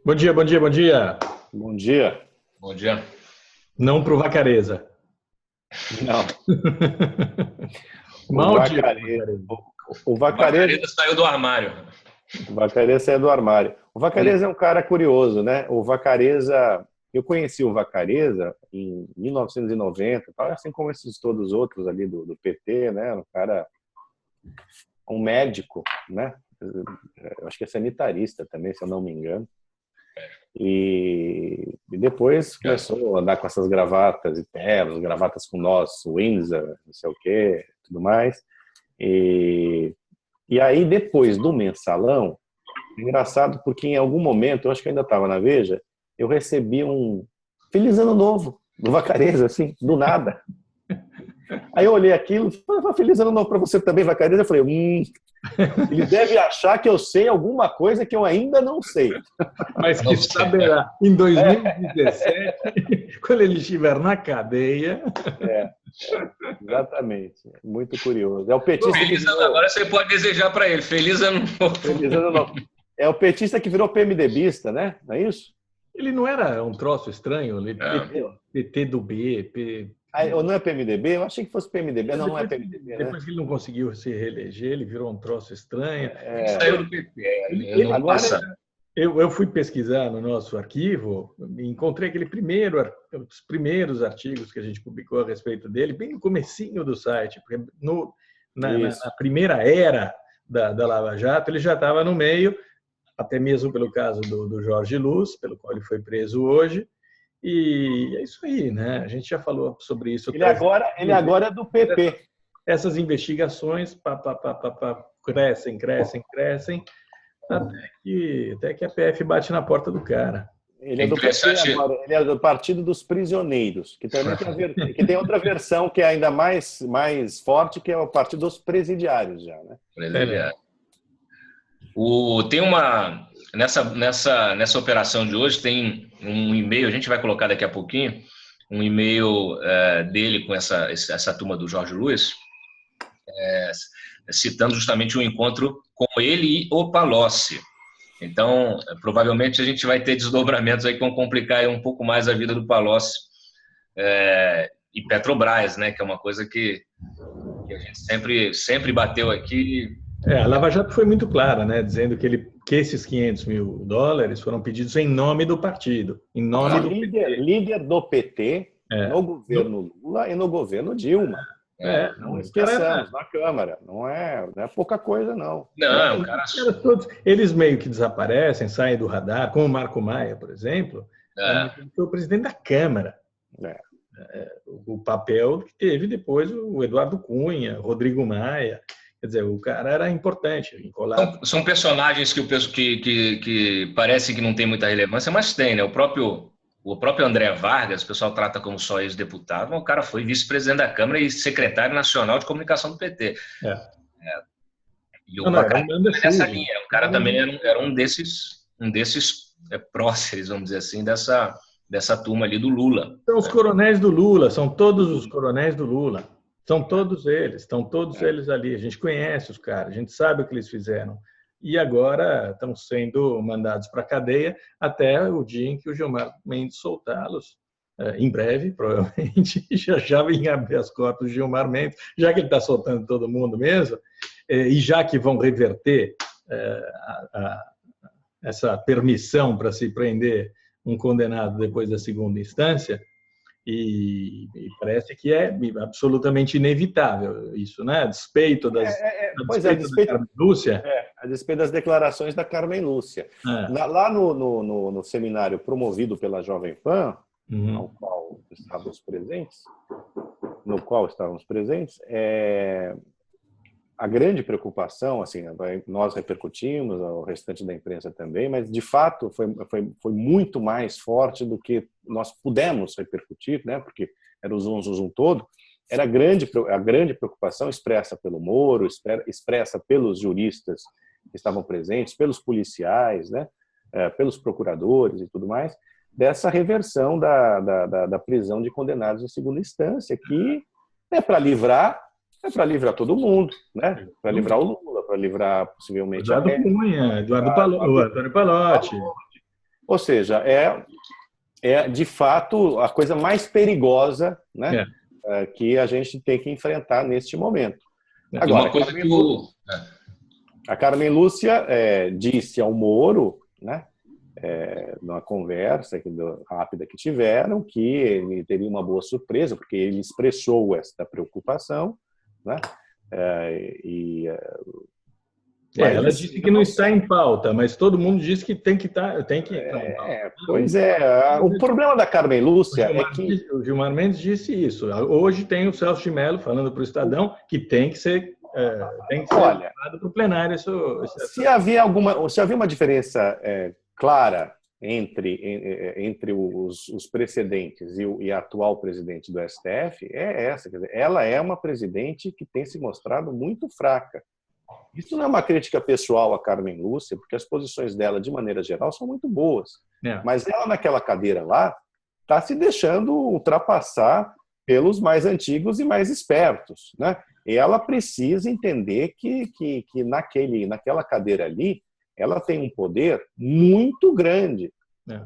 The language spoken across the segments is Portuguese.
Bom dia, bom dia, bom dia. Bom dia. Bom dia. Não pro Vacareza. Não, o Maldito Vacareza, Vacareza. o O Vacareza, Vacareza saiu do armário. o Vacareza é do armário. O Vacareza é um cara curioso, né? O Vacareza, eu conheci o Vacareza em 1990, tal, assim como esses todos os outros ali do PT, né? Um cara, um médico, né? Eu acho que é sanitarista também, se eu não me engano. E depois começou a andar com essas gravatas e ternos, gravatas com nós, Windsor, não sei o quê, tudo mais. E aí, depois do mensalão, engraçado porque em algum momento, eu acho que ainda estava na Veja, eu recebi um Feliz Ano Novo do Vacareza, assim, do nada. Aí eu olhei aquilo, falei, Feliz Ano Novo para você também, Vacareza. Eu falei, ele deve achar que eu sei alguma coisa que eu ainda não sei. Mas que saberá, em 2017, quando ele estiver na cadeia. Exatamente. Muito curioso. É o petista que Feliz ano, virou... agora você pode desejar para ele. Feliz ano novo. Feliz Ano Novo. É o petista que virou PMDBista, né? Não é isso? Ele não era um troço estranho? É. PT do B, Ou não é PMDB? Eu achei que fosse PMDB. Não, não é PMDB, né? depois que ele não conseguiu se reeleger, ele virou um troço estranho. Saiu do PT. Ele- Não Agora, passa. Eu fui pesquisar no nosso arquivo e encontrei os primeiros artigos que a gente publicou a respeito dele, bem no comecinho do site, porque na primeira era da Lava Jato, ele já estava no meio, até mesmo pelo caso do Jorge Luz, pelo qual ele foi preso hoje, e é isso aí, né? A gente já falou sobre isso. ele agora é do PP. Essas investigações crescem, até que a PF bate na porta do cara. Ele é do PP agora. Ele é do Partido dos Prisioneiros, que também que tem outra versão que é ainda mais forte, que é o Partido dos Presidiários já, né? Tem uma nessa operação de hoje tem um e-mail, a gente vai colocar daqui a pouquinho, um e-mail dele com essa turma do Jorge Luiz, citando justamente um encontro com ele e o Palocci. Então, provavelmente a gente vai ter desdobramentos aí que vão complicar aí um pouco mais a vida do Palocci e Petrobras, né? Que é uma coisa que a gente sempre bateu aqui. A Lava Jato foi muito clara, né? Dizendo que esses 500 mil dólares foram pedidos em nome do partido, em nome do líder do PT no governo Lula e no governo Dilma. Não esqueçamos, na Câmara. Não é pouca coisa, não. Não, cara... todos, eles meio que desaparecem, saem do radar, como o Marco Maia, por exemplo, foi o presidente da Câmara. O papel que teve depois o Eduardo Cunha, Rodrigo Maia. Quer dizer, o cara era importante. São personagens que parece que não tem muita relevância, mas tem, né? O próprio André Vargas, o pessoal trata como só ex-deputado, mas o cara foi vice-presidente da Câmara e secretário nacional de comunicação do PT. E o Vacareza nessa linha. O cara também era um desses próceres, vamos dizer assim, dessa turma ali do Lula. São os coronéis do Lula, são todos os coronéis do Lula. São todos eles, estão todos eles ali. A gente conhece os caras, a gente sabe o que eles fizeram. E agora estão sendo mandados para a cadeia até o dia em que o Gilmar Mendes soltá-los. Em breve, provavelmente, já vem habeas corpus do Gilmar Mendes, já que ele está soltando todo mundo mesmo, e já que vão reverter essa permissão para se prender um condenado depois da segunda instância, e parece que é absolutamente inevitável isso, né? A despeito da Carmen Lúcia. A despeito das declarações da Carmen Lúcia. Lá no seminário promovido pela Jovem Pan, no qual estávamos presentes, a grande preocupação, assim, nós repercutimos, o restante da imprensa também, mas de fato foi muito mais forte do que nós pudemos repercutir, né? Porque era o zum todo. Era a grande preocupação expressa pelo Moro, expressa pelos juristas que estavam presentes, pelos policiais, né? Pelos procuradores e tudo mais, dessa reversão da prisão de condenados em segunda instância, que é para livrar todo mundo, né? Para livrar o Lula, para livrar possivelmente Eduardo Cunha, Antônio Palocci. Ou seja, de fato a coisa mais perigosa, né, que a gente tem que enfrentar neste momento. Agora, uma coisa a Carmen Lúcia disse ao Moro, né, numa conversa rápida que tiveram, que ele teria uma boa surpresa, porque ele expressou essa preocupação, né, ela disse que não está em pauta, mas todo mundo diz que tem que estar em pauta. Pois é. O problema da Carmen Lúcia é que... O Gilmar Mendes disse isso. Hoje tem o Celso de Mello falando para o Estadão que tem que ser levado para o plenário. Se havia uma diferença clara entre os precedentes e a atual presidente do STF, é essa. Quer dizer, ela é uma presidente que tem se mostrado muito fraca. Isso não é uma crítica pessoal à Carmen Lúcia, porque as posições dela, de maneira geral, são muito boas. Mas ela, naquela cadeira lá, está se deixando ultrapassar pelos mais antigos e mais espertos, né? E ela precisa entender que naquela cadeira ali, ela tem um poder muito grande. E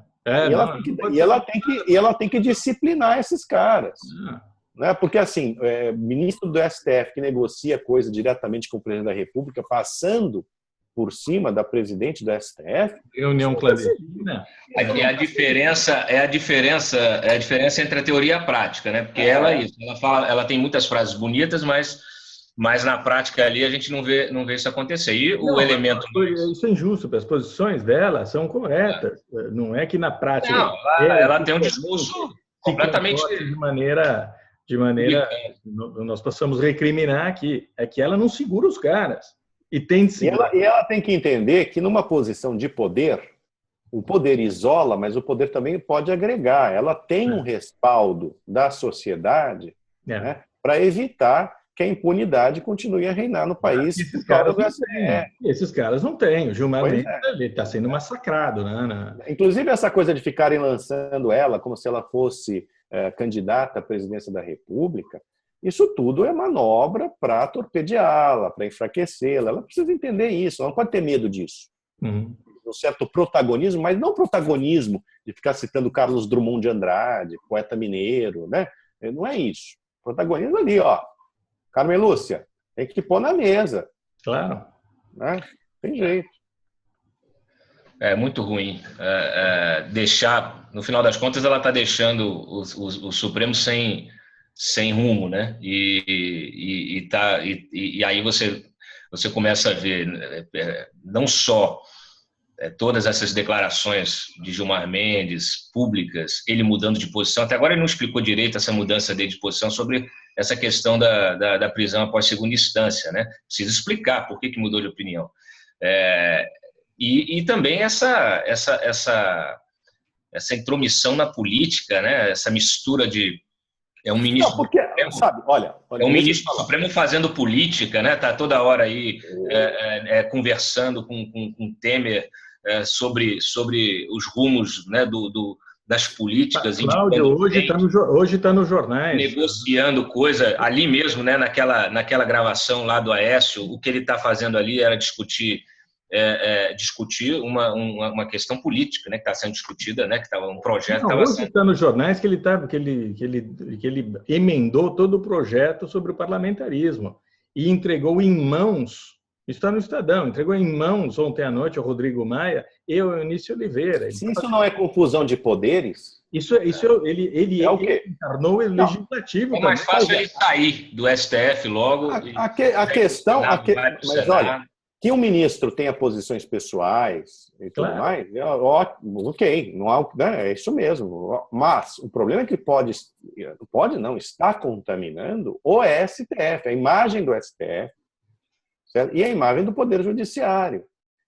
ela tem que disciplinar esses caras. Né? Porque, assim, ministro do STF que negocia coisa diretamente com o presidente da República, passando por cima da presidente do STF... Reunião clandestina. A diferença entre a teoria e a prática, né? Porque ela tem muitas frases bonitas, mas na prática ali a gente não vê isso acontecer. E o elemento... Isso é injusto, porque as posições dela são corretas. Não é que na prática... Não, ela tem um discurso completamente... De maneira nós possamos recriminar aqui, é que ela não segura os caras. E ela tem que entender que numa posição de poder, o poder isola, mas o poder também pode agregar. Ela tem um respaldo da sociedade, né, para evitar que a impunidade continue a reinar no país. Esses caras não têm. O Gilmar Mendes está sendo massacrado. Né? Inclusive, essa coisa de ficarem lançando ela como se ela fosse candidata à presidência da República, isso tudo é manobra para torpedeá-la, para enfraquecê-la. Ela precisa entender isso, ela não pode ter medo disso. Um certo protagonismo, mas não protagonismo de ficar citando Carlos Drummond de Andrade, poeta mineiro, né? Não é isso. Protagonismo ali, ó. Carmen Lúcia, tem que pôr na mesa. Claro. Né? Tem jeito. É muito ruim. No final das contas, ela está deixando o Supremo sem rumo, né? E aí você começa a ver não só todas essas declarações de Gilmar Mendes, públicas, ele mudando de posição. Até agora ele não explicou direito essa mudança dele de posição sobre essa questão da prisão após segunda instância, né? Precisa explicar por que mudou de opinião. E também essa intromissão na política, né? Essa mistura de... É um ministro... Não, porque, sabe, olha é um ministro do Supremo fazendo política, né? Tá toda hora aí conversando com Temer sobre os rumos, né, das políticas. Cláudio, hoje está nos jornais. Negociando coisa ali mesmo, né? Naquela gravação lá do Aécio, o que ele está fazendo ali era discutir uma questão política, né, que está sendo discutida, né, que estava um projeto. Hoje está nos jornais que ele emendou todo o projeto sobre o parlamentarismo e entregou em mãos. Está no Estadão, entregou em mãos ontem à noite ao Rodrigo Maia e ao Eunício Oliveira. Se isso não é confusão de poderes... Ele encarnou o legislativo. É mais fácil ele sair do STF logo. A questão... Mas olha... Que um ministro tenha posições pessoais e tudo mais, ok, não há, né, é isso mesmo. Mas o problema é que está contaminando o STF, a imagem do STF, certo? E a imagem do Poder Judiciário.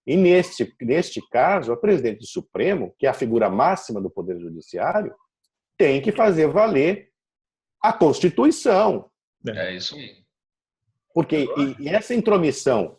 E neste caso, a presidente do Supremo, que é a figura máxima do Poder Judiciário, tem que fazer valer a Constituição. É isso aí. Porque e essa intromissão,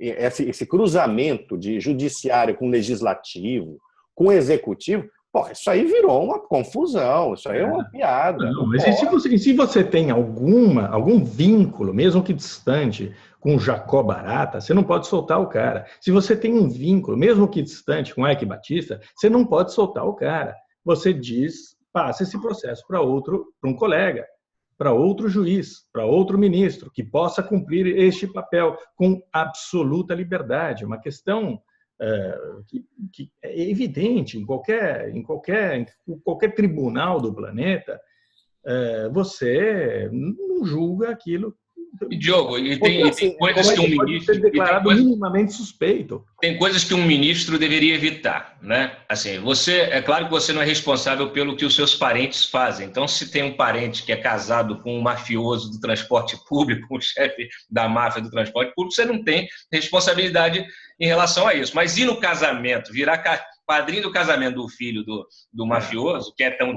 esse cruzamento de judiciário com legislativo, com executivo, Pô, isso aí virou uma confusão, isso aí é uma piada. Não, mas e se você tem algum vínculo, mesmo que distante, com o Jacó Barata, você não pode soltar o cara. Se você tem um vínculo, mesmo que distante, com o Eike Batista, você não pode soltar o cara. Você passa esse processo para um colega, para outro juiz, para outro ministro, que possa cumprir este papel com absoluta liberdade. Uma questão que é evidente em qualquer tribunal do planeta. Você não julga aquilo. Diogo, tem coisas que um ministro ser declarado minimamente suspeito. Tem coisas que um ministro deveria evitar, né? Assim, é claro que você não é responsável pelo que os seus parentes fazem. Então, se tem um parente que é casado com um mafioso do transporte público, um chefe da máfia do transporte público, você não tem responsabilidade em relação a isso. Mas ir no casamento, virar padrinho do casamento do filho do mafioso, que é tão...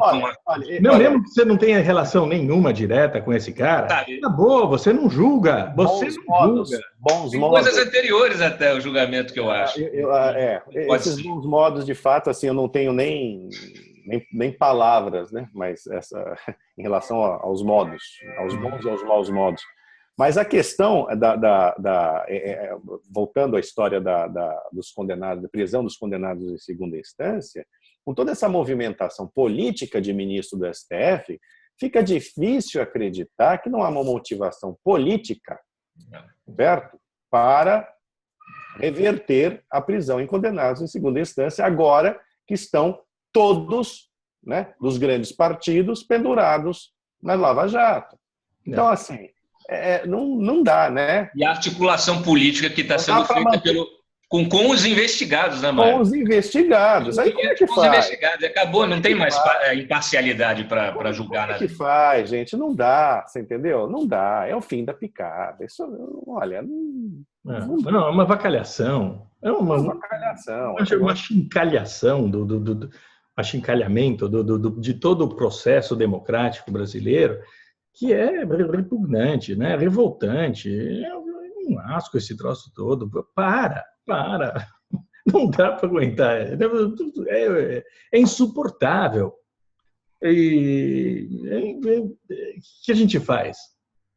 Não, mesmo que você não tenha relação nenhuma direta com esse cara, tá boa, você não julga. Você não julga. Bons Tem modos. coisas anteriores até o julgamento que eu acho. Esses bons modos, de fato, assim, eu não tenho nem palavras, né? Mas em relação aos modos, aos bons e aos maus modos. Mas a questão voltando à história dos condenados, da prisão dos condenados em segunda instância, com toda essa movimentação política de ministro do STF, fica difícil acreditar que não há uma motivação política, certo? Para reverter a prisão em condenados em segunda instância, agora que estão todos, né, dos grandes partidos pendurados na Lava Jato. Então, assim, não dá, né? E a articulação política que está sendo feita com os investigados, né, Mário? Com os investigados. Aí como é que faz? Investigados. Acabou, não tem mais imparcialidade para julgar. Como é que faz, gente? Não dá, você entendeu? Não dá, é o fim da picada. Isso, olha... Não, é uma avacalhação. É uma avacalhação. Uma chincalhação achincalhamento de todo o processo democrático brasileiro, que é repugnante, né? Revoltante. É um asco esse troço todo. Para. Não dá para aguentar. É insuportável. E o que a gente faz?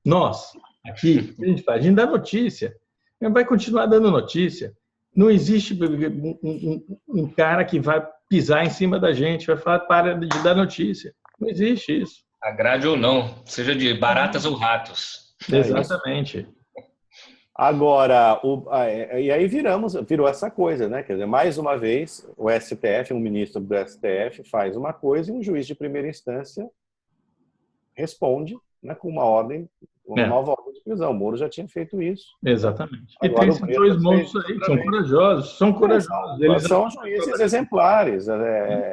Nós, aqui, o que a gente faz? A gente dá notícia. Vai continuar dando notícia. Não existe um cara que vai pisar em cima da gente, vai falar, para de dar notícia. Não existe isso. Agrade ou não, seja de baratas ou ratos. Exatamente. Agora, e aí virou essa coisa, né? Quer dizer, mais uma vez, o STF, um ministro do STF faz uma coisa e um juiz de primeira instância responde, né, com uma nova ordem de prisão. O Moro já tinha feito isso. Exatamente. E agora, tem esses dois moços aí que são corajosos. Eles são juízes exemplares.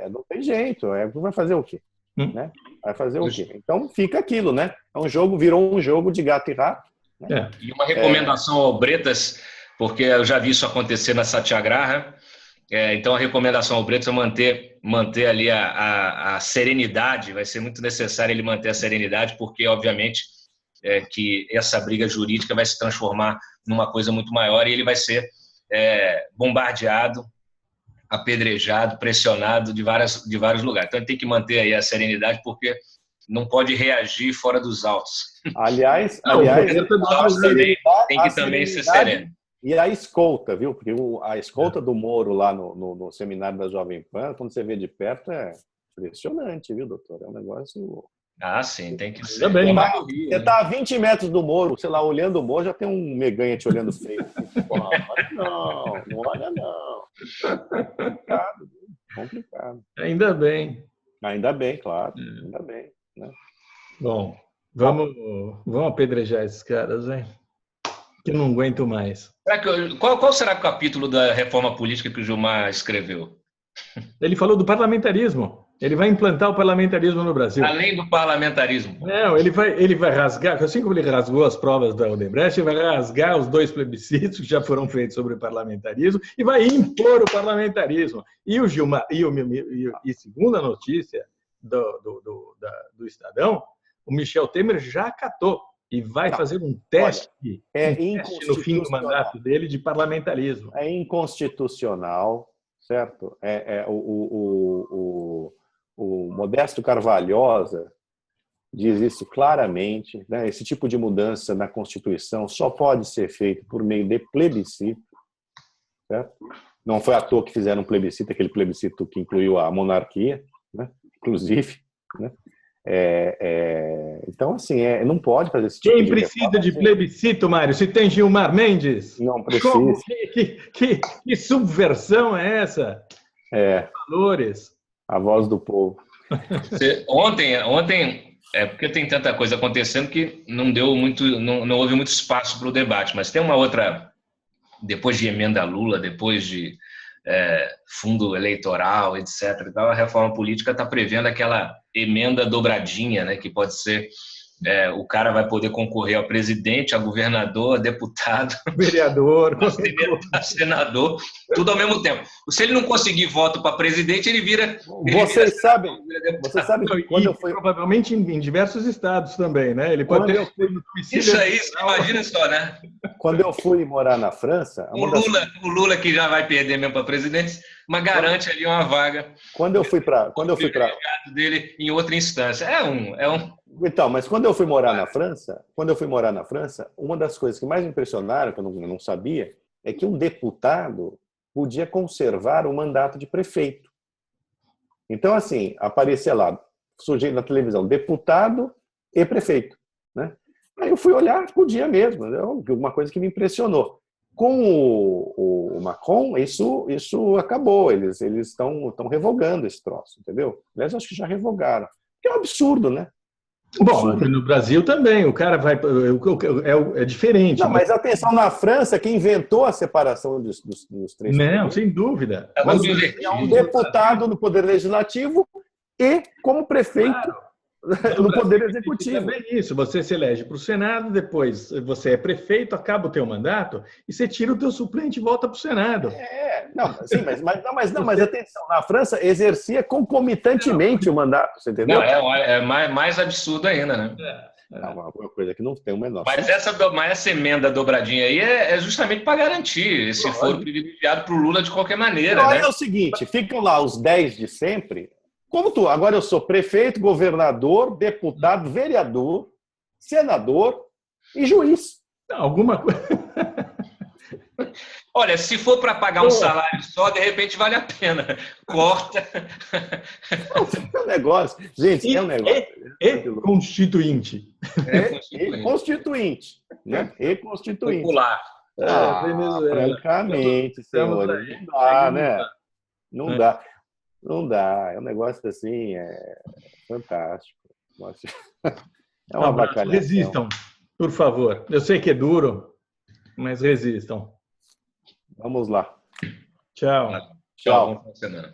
Não tem jeito. Vai fazer o quê? Né? Vai fazer o quê? Então fica aquilo, né? Virou um jogo de gato e rato. Né? E uma recomendação ao Bretas, porque eu já vi isso acontecer na Satyagraha. Então a recomendação ao Bretas é manter ali a serenidade. Vai ser muito necessário ele manter a serenidade, porque obviamente que essa briga jurídica vai se transformar numa coisa muito maior e ele vai ser bombardeado, apedrejado, pressionado de vários lugares. Então, ele tem que manter aí a serenidade, porque não pode reagir fora dos autos. Aliás, tem que também ser sereno. E a escolta, viu? Porque a escolta do Moro lá no seminário da Jovem Pan, quando você vê de perto, é impressionante, viu, doutor? É um negócio... sim, tem que ser. Você está a 20 metros do Moro, sei lá, olhando o Moro, já tem um meganha te olhando feio. Não olha não. Complicado. Ainda bem, claro. Ainda bem. Né? Bom, vamos apedrejar esses caras, hein? Que eu não aguento mais. Qual será o capítulo da reforma política que o Gilmar escreveu? Ele falou do parlamentarismo. Ele vai implantar o parlamentarismo no Brasil. Além do parlamentarismo. Não, ele vai rasgar, assim como ele rasgou as provas da Odebrecht, ele vai rasgar os 2 plebiscitos que já foram feitos sobre o parlamentarismo e vai impor o parlamentarismo. E o Gilmar, e segundo a notícia do Estadão, o Michel Temer já acatou e vai fazer um teste, no fim do mandato dele de parlamentarismo. É inconstitucional, certo? O Modesto Carvalhosa diz isso claramente, né? Esse tipo de mudança na Constituição só pode ser feito por meio de plebiscito, certo? Não foi à toa que fizeram um plebiscito, aquele plebiscito que incluiu a monarquia, né? Inclusive, né? Então, assim, não pode fazer esse tipo Quem de precisa de plebiscito, Mário? Se tem Gilmar Mendes? Não precisa. Como? Que subversão é essa? Valores. A voz do povo. Ontem, porque tem tanta coisa acontecendo que não deu muito, não houve muito espaço para o debate, mas tem uma outra, depois de emenda Lula, depois de fundo eleitoral, etc. E tal, a reforma política está prevendo aquela emenda dobradinha, né, que pode ser o cara vai poder concorrer a presidente, a governador, a deputado, vereador, a senador, tudo ao mesmo tempo. Se ele não conseguir voto para presidente, ele vira. Vocês sabem que quando eu fui. Provavelmente em diversos estados também, né? Ele pode ter isso aí, imagina só, né? Quando eu fui morar na França. O Lula que já vai perder mesmo para presidência, mas garante ali uma vaga. Quando eu fui para dele em outra instância. Então, mas quando eu fui morar na França, uma das coisas que mais me impressionaram, que eu não sabia, é que um deputado podia conservar o mandato de prefeito. Então, assim, aparecia lá, sujeito na televisão, deputado e prefeito, né? Aí eu fui olhar, podia mesmo, uma coisa que me impressionou. Com o Macron, isso acabou, eles estão revogando esse troço, entendeu? Aliás, acho que já revogaram. Que é um absurdo, né? Bom, no Brasil também, o cara vai. É diferente. Não, mas atenção, na França, quem inventou a separação dos três. Não, sem dúvida. Mas é um deputado no Poder Legislativo e como prefeito no Poder Executivo. É isso, você se elege para o Senado, depois você é prefeito, acaba o teu mandato e você tira o teu suplente e volta para o Senado. Mas atenção, na França exercia concomitantemente o mandato, você entendeu? Não, é mais absurdo ainda, né? Uma coisa que não tem o menor. Mas essa emenda dobradinha aí é justamente para garantir esse foro privilegiado para o Lula de qualquer maneira. Agora né? É o seguinte, ficam lá os 10 de sempre. Agora eu sou prefeito, governador, deputado, vereador, senador e juiz. Alguma coisa. Olha, se for para pagar um salário só, de repente vale a pena. Corta. É um negócio. Gente, é um negócio. Constituinte. Constituinte. Né? Constituinte. Popular. Francamente, senhores. Não dá, né? Não dá. Não dá. É um negócio assim, fantástico. É uma bacalhação. Resistam, por favor. Eu sei que é duro, mas resistam. Vamos lá. Tchau. Tchau. Boa semana.